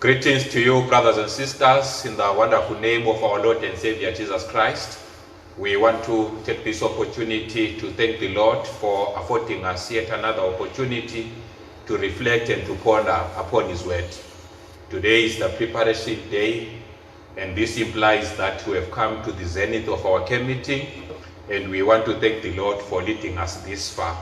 Greetings to you, brothers and sisters, in the wonderful name of our Lord and Savior Jesus Christ. We want to take this opportunity to thank the Lord for affording us yet another opportunity to reflect and to ponder upon His word. Today is the preparation day, and this implies that we have come to the zenith of our camp meeting, and we want to thank the Lord for leading us this far.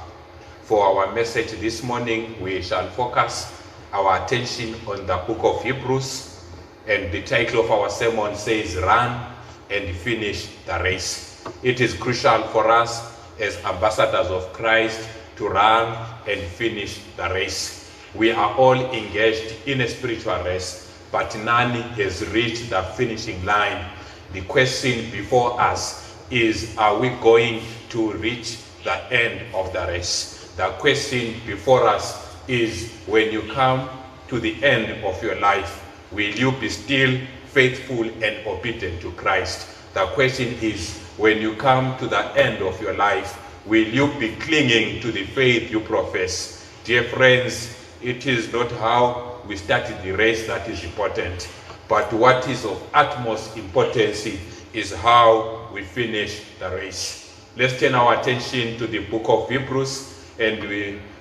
For our message this morning, we shall focus our attention on the book of Hebrews, and the title of our sermon says, Run and Finish the Race. It is crucial for us as ambassadors of Christ to run and finish the race. We are all engaged in a spiritual race, but none has reached the finishing line. The question before us is, are we going to reach the end of the race? The question before us is, when you come to the end of your life, will you be still faithful and obedient to Christ? The question is, when you come to the end of your life, will you be clinging to the faith you profess? Dear friends, it is not how we started the race that is important, but what is of utmost importance is how we finish the race. Let's turn our attention to the book of Hebrews, and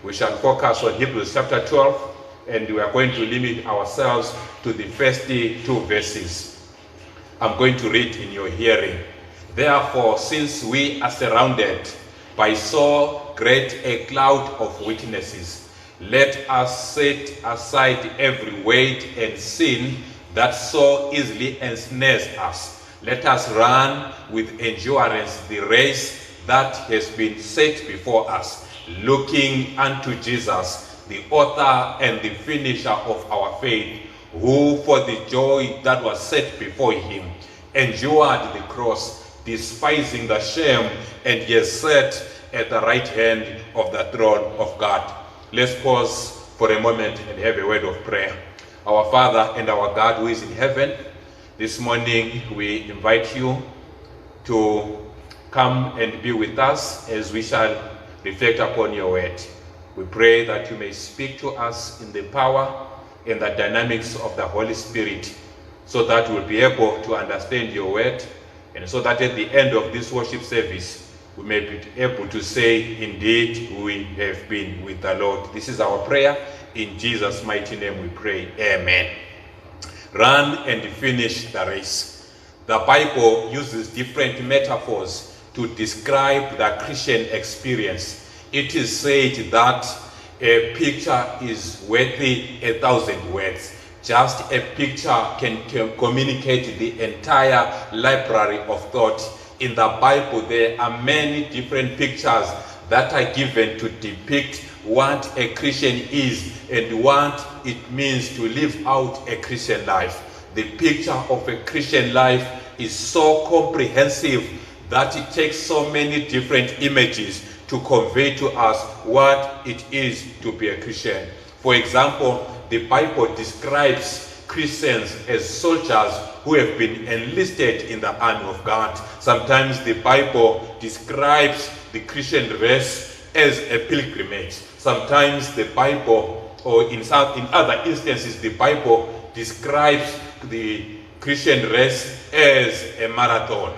we shall focus on Hebrews chapter 12, and we are going to limit ourselves to the first two verses. I'm going to read in your hearing. Therefore, since we are surrounded by so great a cloud of witnesses, let us set aside every weight and sin that so easily ensnares us. Let us run with endurance the race that has been set before us, looking unto Jesus, the author and the finisher of our faith, who for the joy that was set before him endured the cross, despising the shame, and has sat at the right hand of the throne of God. Let's pause for a moment and have a word of prayer. Our Father and our God who is in heaven, this morning we invite you to come and be with us as we shall reflect upon your word. We pray that you may speak to us in the power and the dynamics of the Holy Spirit, so that we'll be able to understand your word, and so that at the end of this worship service, we may be able to say, indeed, we have been with the Lord. This is our prayer. In Jesus' mighty name we pray. Amen. Run and finish the race. The Bible uses different metaphors to describe the Christian experience. It is said that a picture is worth 1,000 words. Just a picture can communicate the entire library of thought. In the Bible, there are many different pictures that are given to depict what a Christian is and what it means to live out a Christian life. The picture of a Christian life is so comprehensive that it takes so many different images to convey to us what it is to be a Christian. For example, the Bible describes Christians as soldiers who have been enlisted in the army of God. Sometimes the Bible describes the Christian race as a pilgrimage. Sometimes the Bible, or in other instances, the Bible describes the Christian race as a marathon.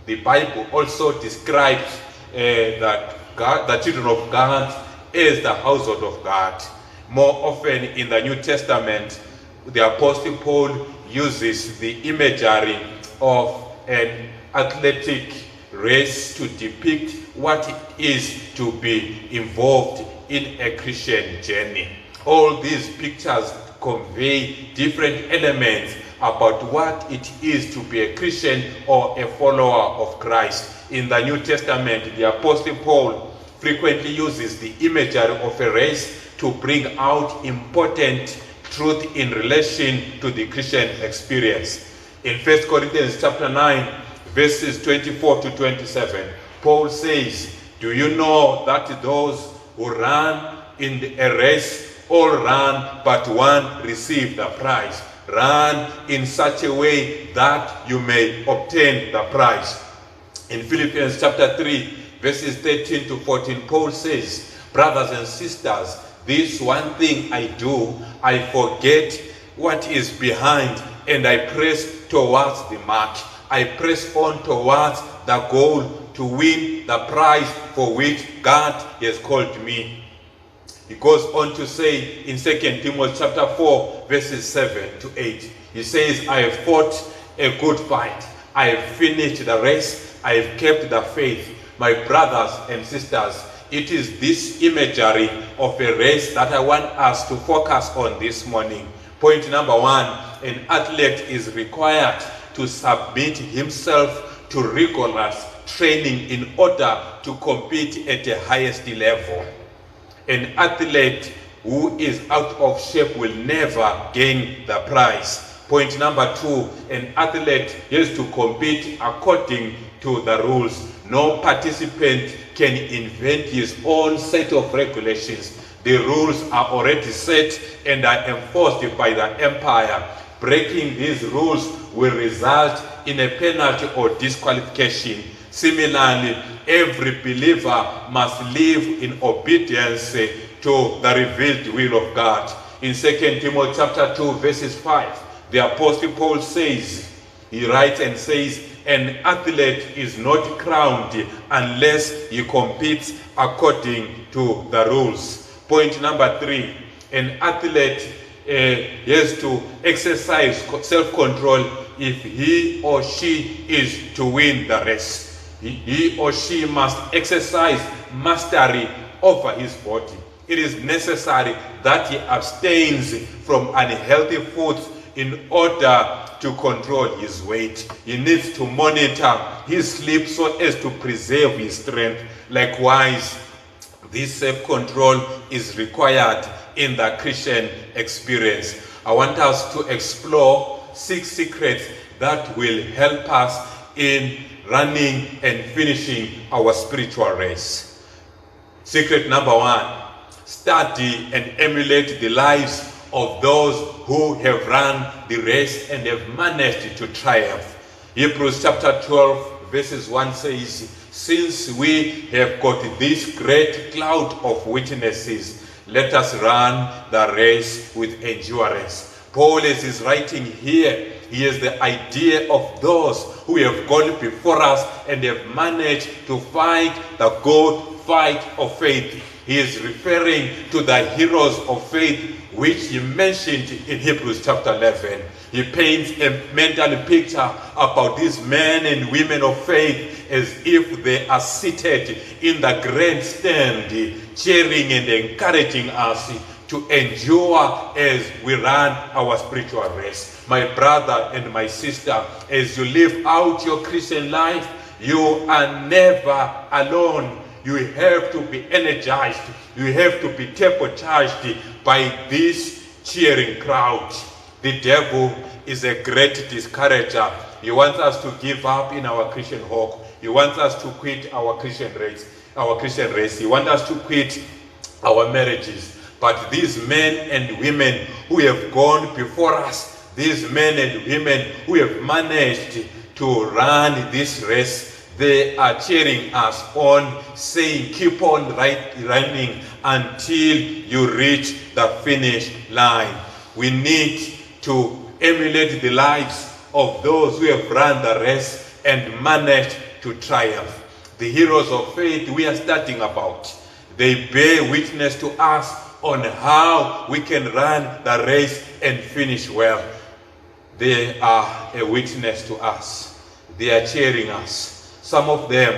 The Bible also describes the children of God as the household of God. More often in the New Testament, the Apostle Paul uses the imagery of an athletic race to depict what it is to be involved in a Christian journey. All these pictures convey different elements about what it is to be a Christian or a follower of Christ. In the New Testament, the Apostle Paul frequently uses the imagery of a race to bring out important truth in relation to the Christian experience. In 1 Corinthians chapter 9, verses 24 to 27, Paul says, do you know that those who run in a race all run, but one receives the prize? Run in such a way that you may obtain the prize. In Philippians chapter 3, verses 13 to 14, Paul says, brothers and sisters, this one thing I do, I forget what is behind and I press towards the mark. I press on towards the goal to win the prize for which God has called me. He goes on to say in 2 Timothy chapter 4, verses 7 to 8. He says, I have fought a good fight. I have finished the race. I have kept the faith. My brothers and sisters, it is this imagery of a race that I want us to focus on this morning. Point number 1, an athlete is required to submit himself to rigorous training in order to compete at the highest level. An athlete who is out of shape will never gain the prize. Point number 2, an athlete has to compete according to the rules. No participant can invent his own set of regulations. The rules are already set and are enforced by the empire. Breaking these rules will result in a penalty or disqualification. Similarly, every believer must live in obedience to the revealed will of God. In 2 Timothy chapter 2, verses 5, the Apostle Paul says, he writes and says, an athlete is not crowned unless he competes according to the rules. Point number 3, an athlete has to exercise self-control if he or she is to win the race. He or she must exercise mastery over his body. It is necessary that he abstains from unhealthy foods in order to control his weight. He needs to monitor his sleep so as to preserve his strength. Likewise, this self-control is required in the Christian experience. I want us to explore 6 secrets that will help us in running and finishing our spiritual race. Secret number 1, study and emulate the lives of those who have run the race and have managed to triumph. Hebrews chapter 12 verses 1 says, since we have got this great cloud of witnesses, let us run the race with endurance. Paul, as he's writing here, he has the idea of those who have gone before us and have managed to fight the good fight of faith. He is referring to the heroes of faith which he mentioned in Hebrews chapter 11. He paints a mental picture about these men and women of faith as if they are seated in the grandstand, cheering and encouraging us to endure as we run our spiritual race. My brother and my sister, as you live out your Christian life, you are never alone. You have to be energized. You have to be turbocharged by this cheering crowd. The devil is a great discourager. He wants us to give up in our Christian walk. He wants us to quit our Christian race. He wants us to quit our marriages. But these men and women who have gone before us, these men and women who have managed to run this race, they are cheering us on, saying, keep on running until you reach the finish line. We need to emulate the lives of those who have run the race and managed to triumph. The heroes of faith we are studying about, they bear witness to us on how we can run the race and finish well. They are a witness to us. They are cheering us. Some of them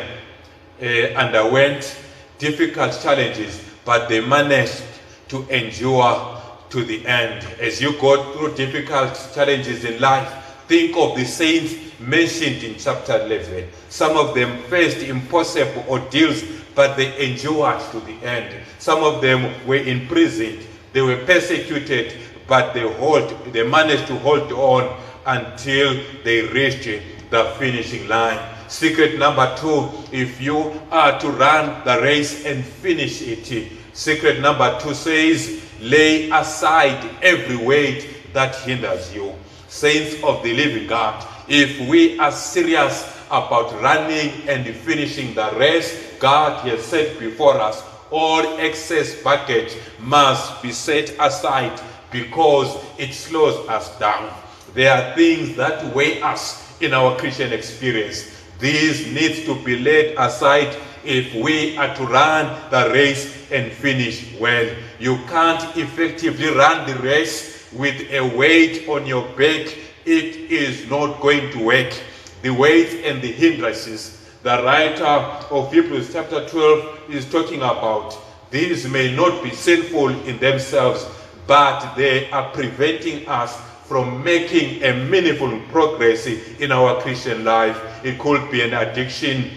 underwent difficult challenges, but they managed to endure to the end. As you go through difficult challenges in life, think of the saints mentioned in chapter 11. Some of them faced impossible ordeals, but they endured to the end. Some of them were imprisoned. They were persecuted, but they managed to hold on until they reached the finishing line. Secret number 2, if you are to run the race and finish it, secret number 2 says, lay aside every weight that hinders you. Saints of the living God, if we are serious about running and finishing the race God has set before us, all excess baggage must be set aside because it slows us down. There are things that weigh us in our Christian experience. These need to be laid aside if we are to run the race and finish well. You can't effectively run the race with a weight on your back. It is not going to work. The weight and the hindrances, the writer of Hebrews chapter 12 is talking about. These may not be sinful in themselves, but they are preventing us from making a meaningful progress in our Christian life. It could be an addiction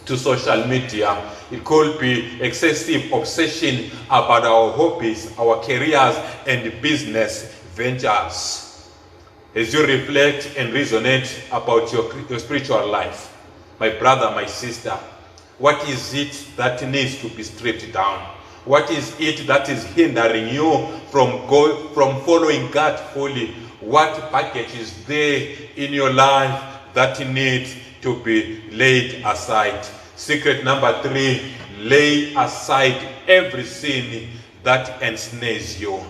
to social media. It could be excessive obsession about our hobbies, our careers, and business ventures. As you reflect and resonate about your spiritual life, my brother, my sister, what is it that needs to be stripped down? What is it that is hindering you from following God fully? What baggage is there in your life that needs to be laid aside? Secret number 3, lay aside every sin that ensnares you.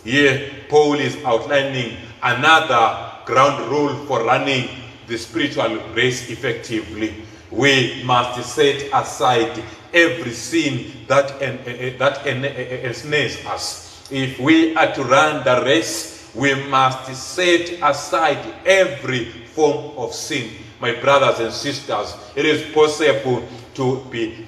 Here, Paul is outlining another ground rule for running the spiritual race effectively. We must set aside every sin that ensnares us. If we are to run the race, we must set aside every form of sin. My brothers and sisters, it is possible to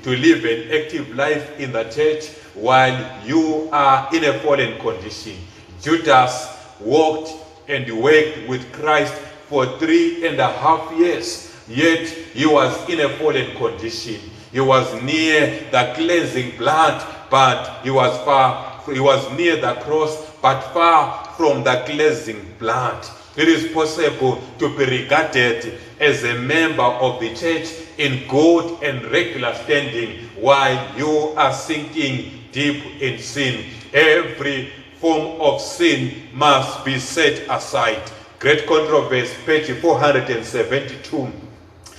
live an active life in the church while you are in a fallen condition. Judas walked and worked with Christ for 3.5 years, yet he was in a fallen condition. He was near the cleansing blood, but he was near the cross, but far from the cleansing blood. It is possible to be regarded as a member of the church in good and regular standing while you are sinking deep in sin. Every form of sin must be set aside. Great Controversy, page 472.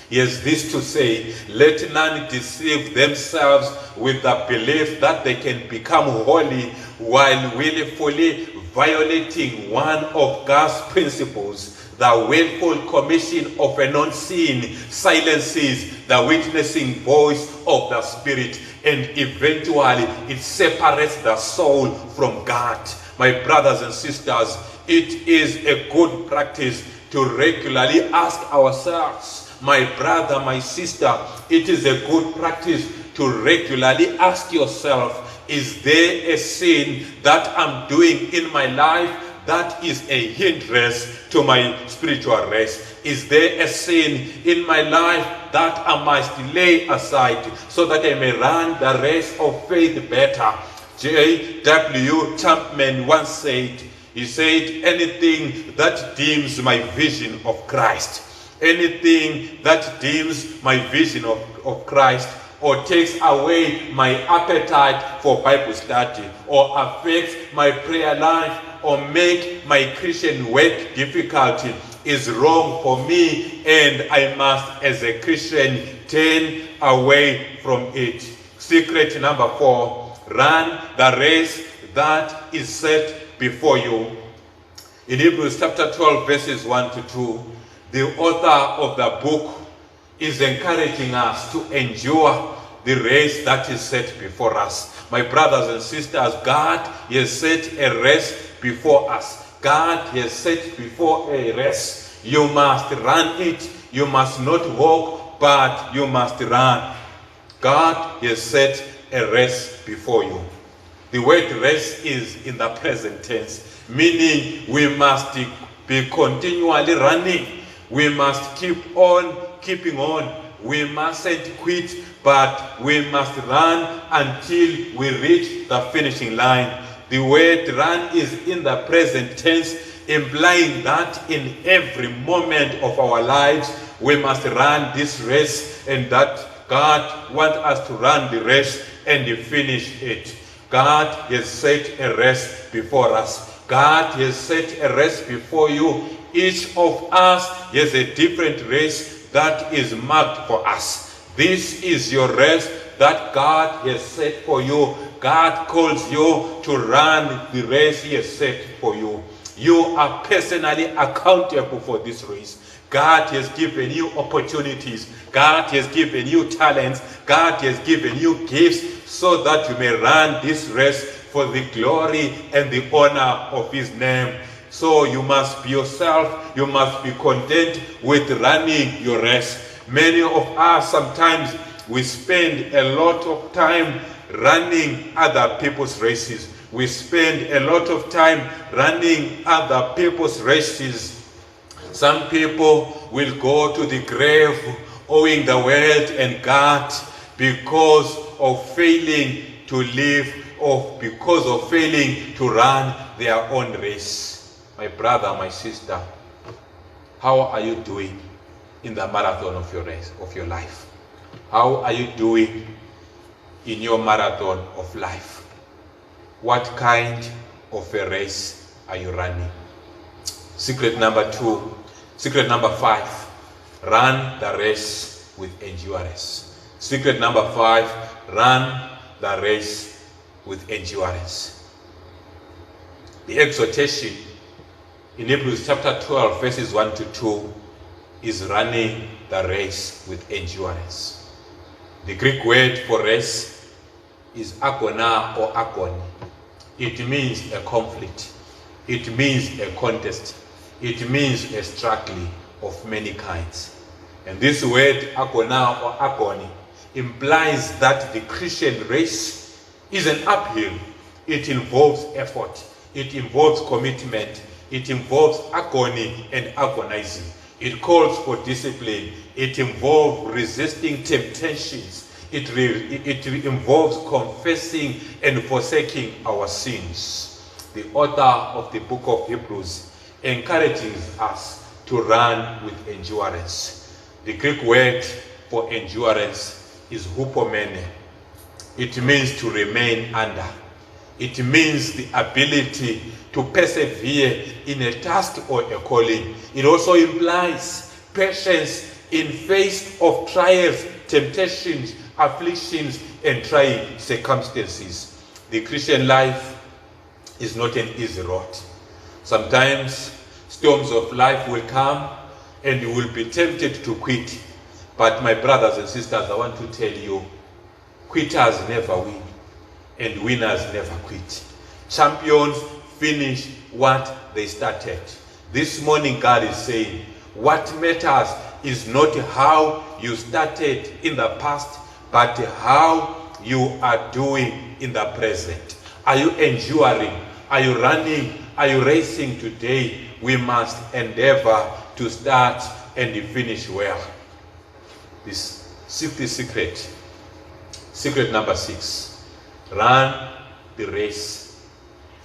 He has this to say: let none deceive themselves with the belief that they can become holy while willfully violating one of God's principles. The willful commission of a non-sin silences the witnessing voice of the Spirit, and eventually it separates the soul from God. My brothers and sisters, it is a good practice to regularly ask ourselves, my brother, my sister, it is a good practice to regularly ask yourself, is there a sin that I'm doing in my life that is a hindrance to my spiritual race? Is there a sin in my life that I must lay aside so that I may run the race of faith better? J.W. Chapman once said, he said, anything that dims my vision of Christ, anything that dims my vision of Christ, or takes away my appetite for Bible study, or affects my prayer life, or make my Christian work difficult, is wrong for me, and I must, as a Christian, turn away from it. Secret number 4, run the race that is set before you. In Hebrews chapter 12, verses 1 to 2, the author of the book is encouraging us to endure the race that is set before us. My brothers and sisters, God has set a race before us. God has set before a race. You must run it. You must not walk, but you must run. God has set a race before you. The word race is in the present tense, meaning we must be continually running. We must keep on keeping on. We mustn't quit, but we must run until we reach the finishing line. The word run is in the present tense, implying that in every moment of our lives, we must run this race, and that God wants us to run the race and finish it. God has set a race before us. God has set a race before you. Each of us has a different race that is marked for us. This is your race that God has set for you. God calls you to run the race He has set for you. You are personally accountable for this race. God has given you opportunities. God has given you talents. God has given you gifts so that you may run this race for the glory and the honor of His name. So you must be yourself. You must be content with running your race. Many of us, sometimes we spend a lot of time running other people's races. We spend a lot of time running other people's races. Some people will go to the grave owing the world and God because of failing to live or because of failing to run their own race. My brother, my sister, how are you doing in the marathon of your race, of your life? How are you doing in your marathon of life? What kind of a race are you running? Secret number 5, run the race with endurance. Secret number 5, run the race with endurance. The exhortation in Hebrews chapter 12, verses 1 to 2 is running the race with endurance. The Greek word for race is agona or agony. It means a conflict. It means a contest. It means a struggle of many kinds. And this word agona or agony implies that the Christian race is an uphill. It involves effort. It involves commitment. It involves agony and agonizing. It calls for discipline. It involves resisting temptations. It involves confessing and forsaking our sins. The author of the book of Hebrews encourages us to run with endurance. The Greek word for endurance is hupomene. It means to remain under. It means the ability to persevere in a task or a calling. It also implies patience in face of trials, temptations, afflictions, and trying circumstances. The Christian life is not an easy road. Sometimes storms of life will come and you will be tempted to quit. But my brothers and sisters, I want to tell you, quitters never win and winners never quit. Champions finish what they started. This morning God is saying, what matters is not how you started in the past, but how you are doing in the present. Are you enduring? Are you running? Are you racing today? We must endeavor to start and finish well. This secret. Secret number 6. Run the race,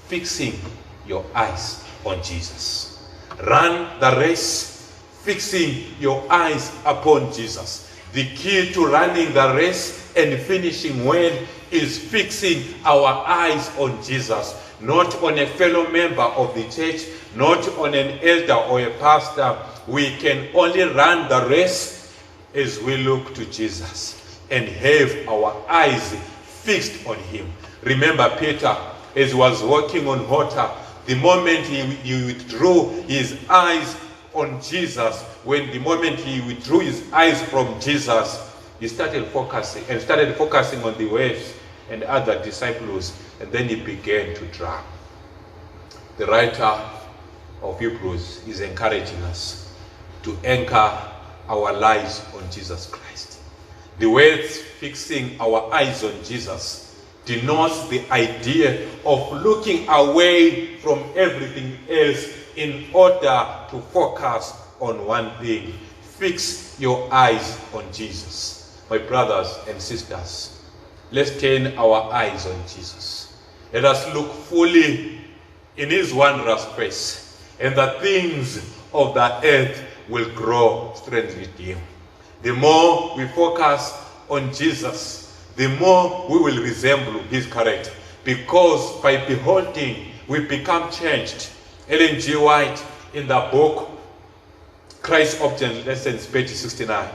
fixing your eyes on Jesus. Run the race, fixing your eyes upon Jesus. The key to running the race and finishing well is fixing our eyes on Jesus, not on a fellow member of the church, not on an elder or a pastor. We can only run the race as we look to Jesus and have our eyes fixed on Him. Remember Peter, as he was walking on water, the moment he withdrew his eyes on Jesus, the moment he withdrew his eyes from Jesus, he started focusing on the waves and other disciples, and then he began to drown. The writer of Hebrews is encouraging us to anchor our lives on Jesus Christ. The words fixing our eyes on Jesus denotes the idea of looking away from everything else in order to focus on one thing. Fix your eyes on Jesus. My brothers and sisters, let's turn our eyes on Jesus. Let us look fully in His wondrous face, and the things of the earth will grow strangely dim. The more we focus on Jesus, the more we will resemble His character, because by beholding, we become changed. Ellen G. White, in the book Christ Object Lessons, page 69,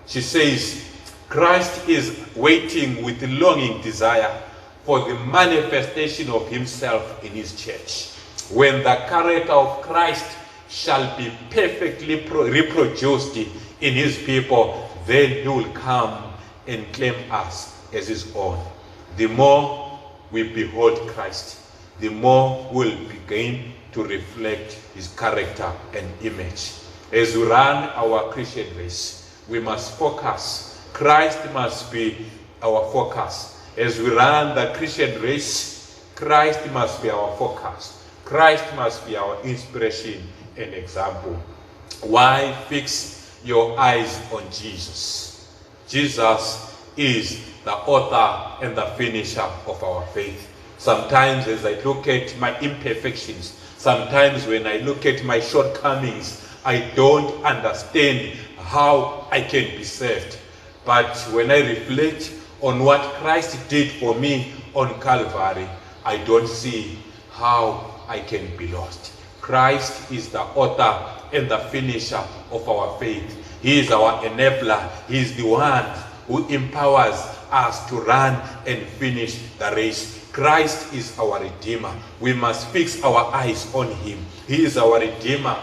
she says, Christ is waiting with longing desire for the manifestation of himself in his church. When the character of Christ shall be perfectly reproduced in his people, then he will come and claim us as his own. The more we behold Christ, the more we'll begin to reflect his character and image. As we run our Christian race, we must focus. Christ must be our focus. As we run the Christian race, Christ must be our focus. Christ must be our inspiration and example. Why fix your eyes on Jesus? Jesus is the author and the finisher of our faith. Sometimes as I look at my imperfections, sometimes when I look at my shortcomings, I don't understand how I can be saved. But when I reflect on what Christ did for me on Calvary, I don't see how I can be lost. Christ is the author and the finisher of our faith. He is our enabler. He is the one who empowers us to run and finish the race. Christ is our Redeemer. We must fix our eyes on him. He is our Redeemer.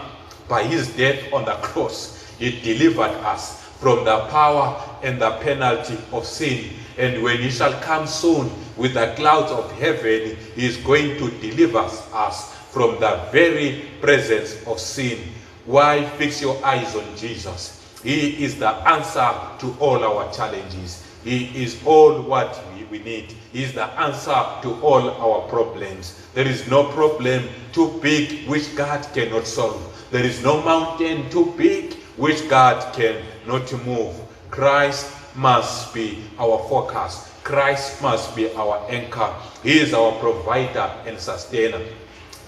By his death on the cross, he delivered us from the power and the penalty of sin. And when he shall come soon with the clouds of heaven, he is going to deliver us from the very presence of sin. Why fix your eyes on Jesus? He is the answer to all our challenges. He is all what we need. He is the answer to all our problems. There is no problem too big which God cannot solve. There is no mountain too big which God cannot move. Christ must be our focus. Christ must be our anchor. He is our provider and sustainer.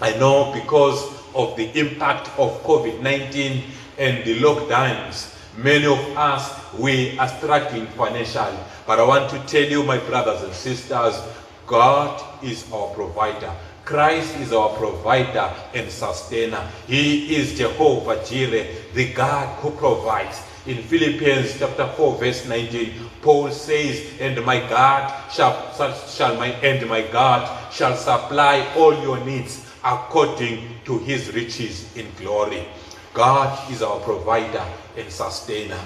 I know because of the impact of COVID-19 and the lockdowns, many of us, we are struggling financially. But I want to tell you, my brothers and sisters, God is our provider. Christ is our provider and sustainer. He is Jehovah Jireh, the God who provides. In Philippians chapter 4, verse 19, Paul says, and my God shall supply all your needs according to his riches in glory. God is our provider and sustainer.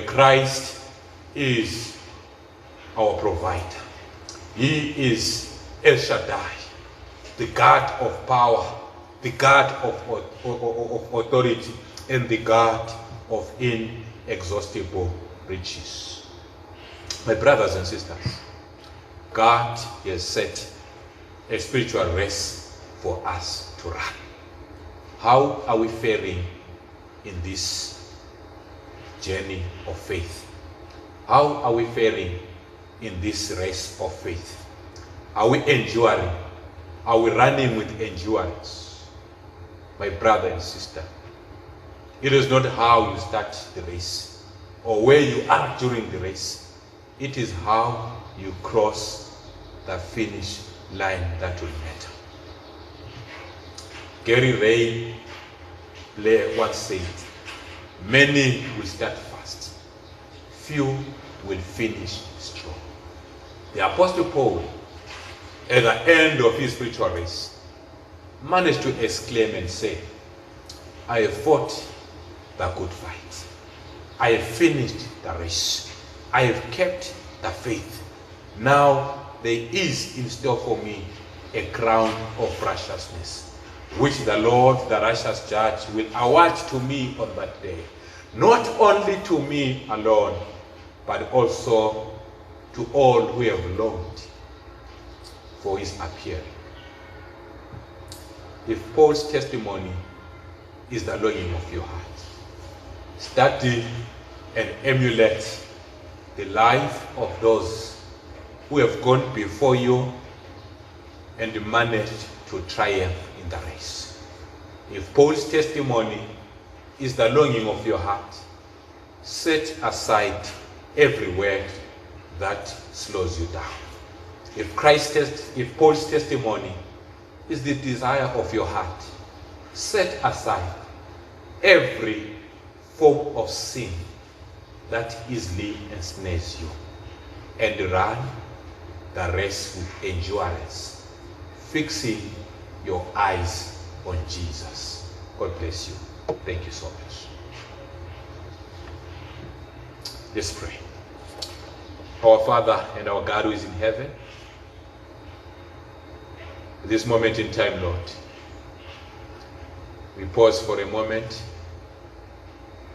Christ is our provider. He is El Shaddai, the God of power, the God of authority, and the God of inexhaustible riches. My brothers and sisters, God has set a spiritual race for us to run. How are we faring in this journey of faith? How are we faring in this race of faith? Are we enduring? Are we running with endurance? My brother and sister, it is not how you start the race or where you are during the race. It is how you cross the finish line that will matter. Gary Ray Blair once said, many will start fast, few will finish strong. The Apostle Paul, at the end of his spiritual race, managed to exclaim and say, I have fought the good fight. I have finished the race. I have kept the faith. Now there is in store for me a crown of righteousness, which the Lord, the righteous judge, will award to me on that day. Not only to me alone, but also to all who have longed for his appearing. If Paul's testimony is the longing of your heart, study and emulate the life of those who have gone before you and managed to triumph in the race. If Paul's testimony is the longing of your heart, set aside every word that slows you down. If Paul's testimony is the desire of your heart, set aside every form of sin that easily ensnares you, and run the race with endurance, fixing your eyes on Jesus. God bless you. Thank you so much. Let's pray. Our Father and our God who is in heaven, at this moment in time, Lord, we pause for a moment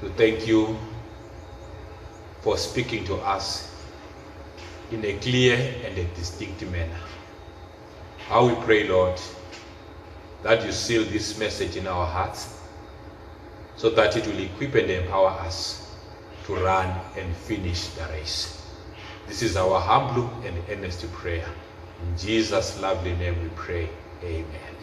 to thank you for speaking to us in a clear and a distinct manner. How we pray, Lord, that you seal this message in our hearts so that it will equip and empower us to run and finish the race. This is our humble and earnest prayer. In Jesus' lovely name we pray. Amen.